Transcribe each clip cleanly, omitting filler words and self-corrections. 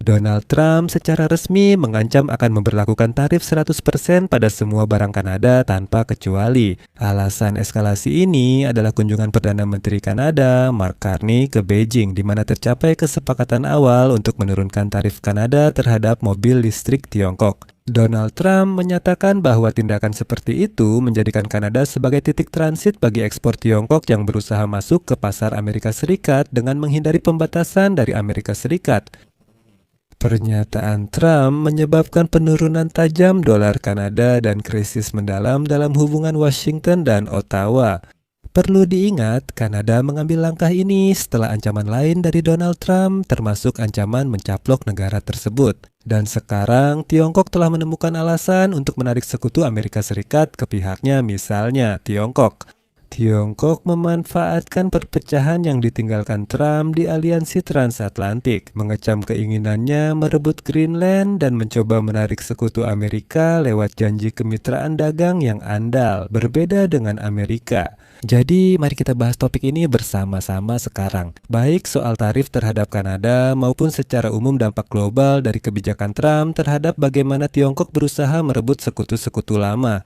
Donald Trump secara resmi mengancam akan memberlakukan tarif 100% pada semua barang Kanada tanpa kecuali. Alasan eskalasi ini adalah kunjungan Perdana Menteri Kanada, Mark Carney, ke Beijing, di mana tercapai kesepakatan awal untuk menurunkan tarif Kanada terhadap mobil listrik Tiongkok. Donald Trump menyatakan bahwa tindakan seperti itu menjadikan Kanada sebagai titik transit bagi ekspor Tiongkok yang berusaha masuk ke pasar Amerika Serikat dengan menghindari pembatasan dari Amerika Serikat. Pernyataan Trump menyebabkan penurunan tajam dolar Kanada dan krisis mendalam dalam hubungan Washington dan Ottawa. Perlu diingat, Kanada mengambil langkah ini setelah ancaman lain dari Donald Trump, termasuk ancaman mencaplok negara tersebut. Dan sekarang, Tiongkok telah menemukan alasan untuk menarik sekutu Amerika Serikat ke pihaknya, misalnya Tiongkok. Tiongkok memanfaatkan perpecahan yang ditinggalkan Trump di aliansi transatlantik, mengecam keinginannya merebut Greenland dan mencoba menarik sekutu Amerika lewat janji kemitraan dagang yang andal, berbeda dengan Amerika. Jadi, mari kita bahas topik ini bersama-sama sekarang, baik soal tarif terhadap Kanada maupun secara umum dampak global dari kebijakan Trump terhadap bagaimana Tiongkok berusaha merebut sekutu-sekutu lama.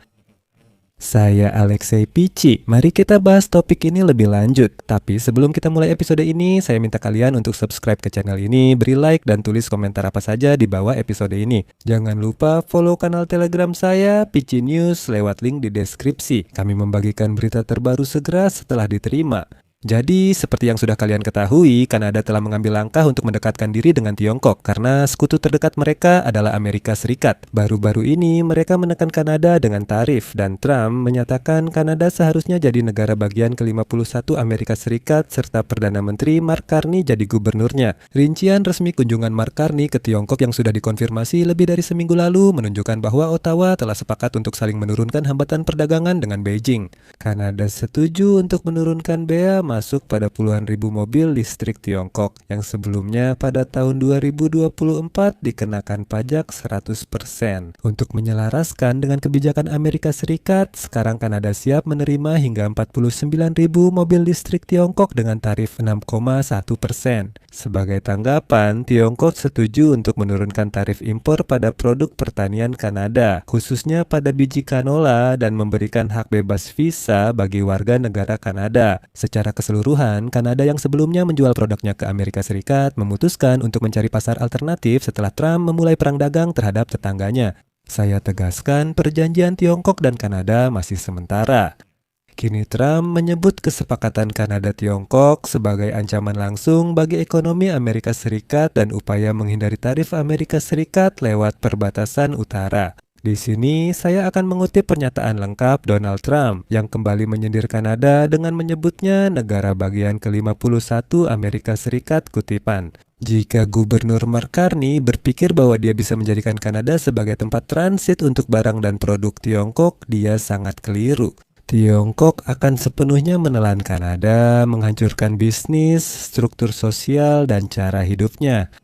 Saya Alexei Pichi, mari kita bahas topik ini lebih lanjut. Tapi sebelum kita mulai episode ini, saya minta kalian untuk subscribe ke channel ini, beri like dan tulis komentar apa saja di bawah episode ini. Jangan lupa follow kanal Telegram saya, Pichi News, lewat link di deskripsi. Kami membagikan berita terbaru segera setelah diterima. Jadi, seperti yang sudah kalian ketahui, Kanada telah mengambil langkah untuk mendekatkan diri dengan Tiongkok karena sekutu terdekat mereka adalah Amerika Serikat. Baru-baru ini, mereka menekan Kanada dengan tarif dan Trump menyatakan Kanada seharusnya jadi negara bagian ke-51 Amerika Serikat serta Perdana Menteri Mark Carney jadi gubernurnya. Rincian resmi kunjungan Mark Carney ke Tiongkok yang sudah dikonfirmasi lebih dari seminggu lalu menunjukkan bahwa Ottawa telah sepakat untuk saling menurunkan hambatan perdagangan dengan Beijing. Kanada setuju untuk menurunkan bea masuk pada puluhan ribu mobil listrik Tiongkok yang sebelumnya pada tahun 2024 dikenakan pajak 100%. Untuk menyelaraskan dengan kebijakan Amerika Serikat, sekarang Kanada siap menerima hingga 49 ribu mobil listrik Tiongkok dengan tarif 6,1%. Sebagai tanggapan, Tiongkok setuju untuk menurunkan tarif impor pada produk pertanian Kanada, khususnya pada biji canola dan memberikan hak bebas visa bagi warga negara Kanada. Secara keseluruhan, Kanada yang sebelumnya menjual produknya ke Amerika Serikat memutuskan untuk mencari pasar alternatif setelah Trump memulai perang dagang terhadap tetangganya. Saya tegaskan, perjanjian Tiongkok dan Kanada masih sementara. Kini Trump menyebut kesepakatan Kanada-Tiongkok sebagai ancaman langsung bagi ekonomi Amerika Serikat dan upaya menghindari tarif Amerika Serikat lewat perbatasan utara. Di sini saya akan mengutip pernyataan lengkap Donald Trump yang kembali menyindir Kanada dengan menyebutnya negara bagian ke-51 Amerika Serikat kutipan. Jika Gubernur Mark Carney berpikir bahwa dia bisa menjadikan Kanada sebagai tempat transit untuk barang dan produk Tiongkok, dia sangat keliru. Tiongkok akan sepenuhnya menelan Kanada, menghancurkan bisnis, struktur sosial, dan cara hidupnya.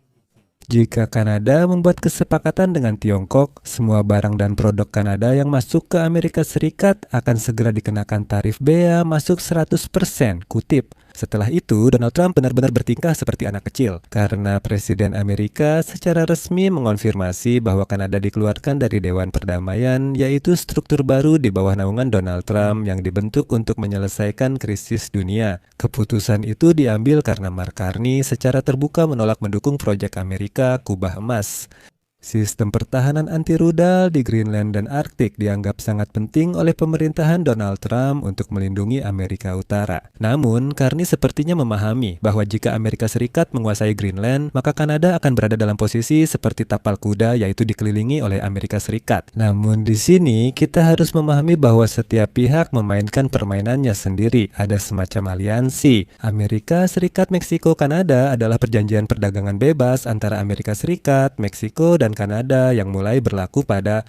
Jika Kanada membuat kesepakatan dengan Tiongkok, semua barang dan produk Kanada yang masuk ke Amerika Serikat akan segera dikenakan tarif bea masuk 100%, kutip. Setelah itu, Donald Trump benar-benar bertingkah seperti anak kecil karena Presiden Amerika secara resmi mengonfirmasi bahwa Kanada dikeluarkan dari Dewan Perdamaian, yaitu struktur baru di bawah naungan Donald Trump yang dibentuk untuk menyelesaikan krisis dunia. Keputusan itu diambil karena Mark Carney secara terbuka menolak mendukung proyek Amerika Kubah Emas. Sistem pertahanan anti-rudal di Greenland dan Arktik dianggap sangat penting oleh pemerintahan Donald Trump untuk melindungi Amerika Utara. Namun, Carney sepertinya memahami bahwa jika Amerika Serikat menguasai Greenland, maka Kanada akan berada dalam posisi seperti tapal kuda, yaitu dikelilingi oleh Amerika Serikat. Namun di sini, kita harus memahami bahwa setiap pihak memainkan permainannya sendiri. Ada semacam aliansi. Amerika Serikat, Meksiko, Kanada adalah perjanjian perdagangan bebas antara Amerika Serikat, Meksiko, dan Kanada yang mulai berlaku pada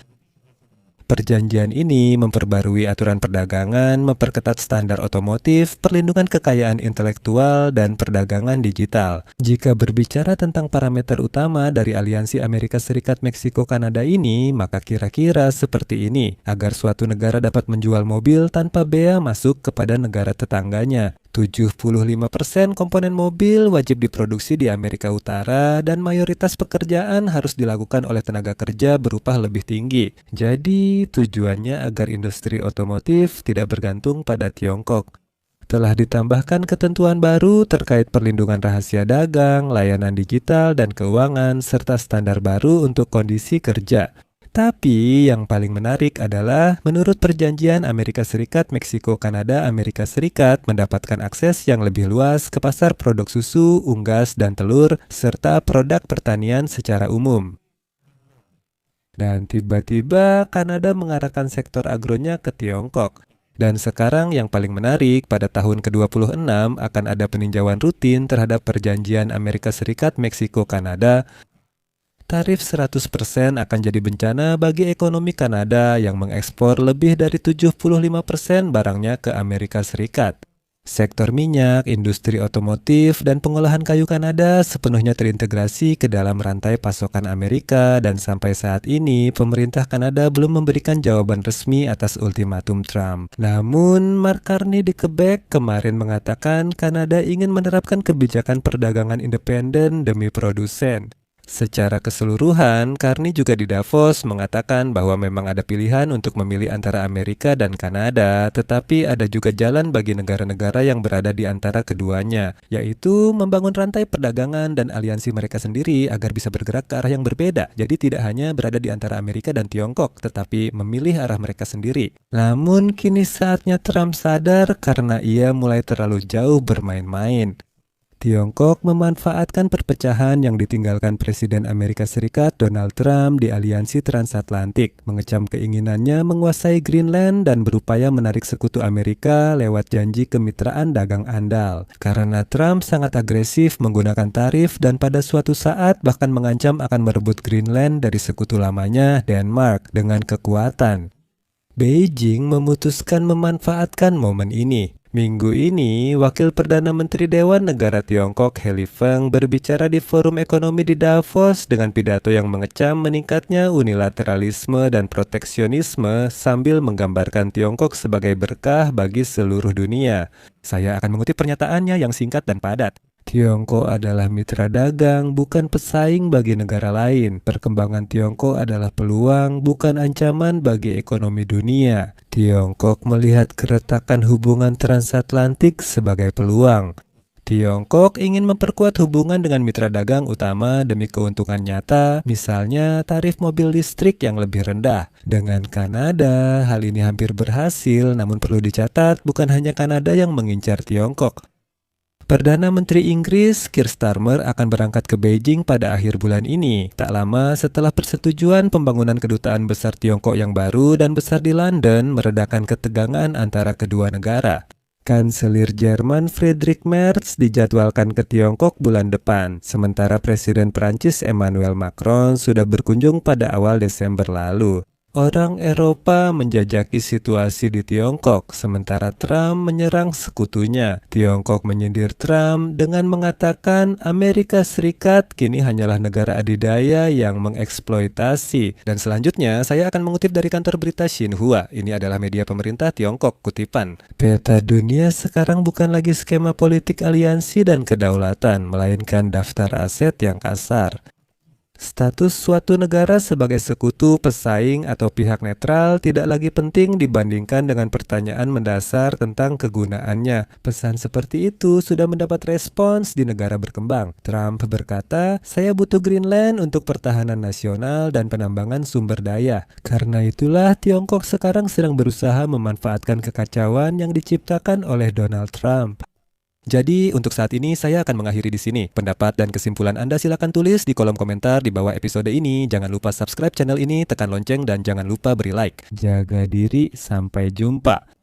perjanjian ini memperbarui aturan perdagangan, memperketat standar otomotif, perlindungan kekayaan intelektual, dan perdagangan digital. Jika berbicara tentang parameter utama dari aliansi Amerika Serikat Meksiko Kanada ini, maka kira-kira seperti ini, agar suatu negara dapat menjual mobil tanpa bea masuk kepada negara tetangganya. 75% komponen mobil wajib diproduksi di Amerika Utara dan mayoritas pekerjaan harus dilakukan oleh tenaga kerja berupah lebih tinggi. Jadi, tujuannya agar industri otomotif tidak bergantung pada Tiongkok. Telah ditambahkan ketentuan baru terkait perlindungan rahasia dagang, layanan digital, dan keuangan, serta standar baru untuk kondisi kerja. Tapi yang paling menarik adalah menurut perjanjian Amerika Serikat, Meksiko, Kanada, Amerika Serikat mendapatkan akses yang lebih luas ke pasar produk susu, unggas, dan telur, serta produk pertanian secara umum. Dan tiba-tiba Kanada mengarahkan sektor agronya ke Tiongkok. Dan sekarang yang paling menarik, pada tahun ke-26 akan ada peninjauan rutin terhadap perjanjian Amerika Serikat, Meksiko, Kanada. Tarif 100% akan jadi bencana bagi ekonomi Kanada yang mengekspor lebih dari 75% barangnya ke Amerika Serikat. Sektor minyak, industri otomotif, dan pengolahan kayu Kanada sepenuhnya terintegrasi ke dalam rantai pasokan Amerika, dan sampai saat ini pemerintah Kanada belum memberikan jawaban resmi atas ultimatum Trump. Namun, Mark Carney di Quebec kemarin mengatakan Kanada ingin menerapkan kebijakan perdagangan independen demi produsen. Secara keseluruhan, Carney juga di Davos mengatakan bahwa memang ada pilihan untuk memilih antara Amerika dan Kanada, tetapi ada juga jalan bagi negara-negara yang berada di antara keduanya, yaitu membangun rantai perdagangan dan aliansi mereka sendiri agar bisa bergerak ke arah yang berbeda. Jadi tidak hanya berada di antara Amerika dan Tiongkok, tetapi memilih arah mereka sendiri. Namun kini saatnya Trump sadar karena ia mulai terlalu jauh bermain-main. Tiongkok memanfaatkan perpecahan yang ditinggalkan Presiden Amerika Serikat Donald Trump di aliansi transatlantik, mengecam keinginannya menguasai Greenland dan berupaya menarik sekutu Amerika lewat janji kemitraan dagang andal. Karena Trump sangat agresif menggunakan tarif dan pada suatu saat bahkan mengancam akan merebut Greenland dari sekutu lamanya, Denmark, dengan kekuatan. Beijing memutuskan memanfaatkan momen ini. Minggu ini, Wakil Perdana Menteri Dewan Negara Tiongkok He Lifeng berbicara di Forum Ekonomi di Davos dengan pidato yang mengecam meningkatnya unilateralisme dan proteksionisme sambil menggambarkan Tiongkok sebagai berkah bagi seluruh dunia. Saya akan mengutip pernyataannya yang singkat dan padat. Tiongkok adalah mitra dagang, bukan pesaing bagi negara lain. Perkembangan Tiongkok adalah peluang, bukan ancaman bagi ekonomi dunia. Tiongkok melihat keretakan hubungan transatlantik sebagai peluang. Tiongkok ingin memperkuat hubungan dengan mitra dagang utama demi keuntungan nyata, misalnya tarif mobil listrik yang lebih rendah. Dengan Kanada, hal ini hampir berhasil, namun perlu dicatat bukan hanya Kanada yang mengincar Tiongkok. Perdana Menteri Inggris Keir Starmer akan berangkat ke Beijing pada akhir bulan ini, tak lama setelah persetujuan pembangunan kedutaan besar Tiongkok yang baru dan besar di London meredakan ketegangan antara kedua negara. Kanselir Jerman Friedrich Merz dijadwalkan ke Tiongkok bulan depan, sementara Presiden Prancis Emmanuel Macron sudah berkunjung pada awal Desember lalu. Orang Eropa menjajaki situasi di Tiongkok, sementara Trump menyerang sekutunya. Tiongkok menyindir Trump dengan mengatakan Amerika Serikat kini hanyalah negara adidaya yang mengeksploitasi. Dan selanjutnya, saya akan mengutip dari kantor berita Xinhua. Ini adalah media pemerintah Tiongkok, kutipan. Peta dunia sekarang bukan lagi skema politik aliansi dan kedaulatan, melainkan daftar aset yang kasar. Status suatu negara sebagai sekutu, pesaing, atau pihak netral tidak lagi penting dibandingkan dengan pertanyaan mendasar tentang kegunaannya. Pesan seperti itu sudah mendapat respons di negara berkembang. Trump berkata, "Saya butuh Greenland untuk pertahanan nasional dan penambangan sumber daya." Karena itulah Tiongkok sekarang sedang berusaha memanfaatkan kekacauan yang diciptakan oleh Donald Trump. Jadi untuk saat ini saya akan mengakhiri di sini. Pendapat dan kesimpulan Anda silakan tulis di kolom komentar di bawah episode ini. Jangan lupa subscribe channel ini, tekan lonceng, dan jangan lupa beri like. Jaga diri, sampai jumpa.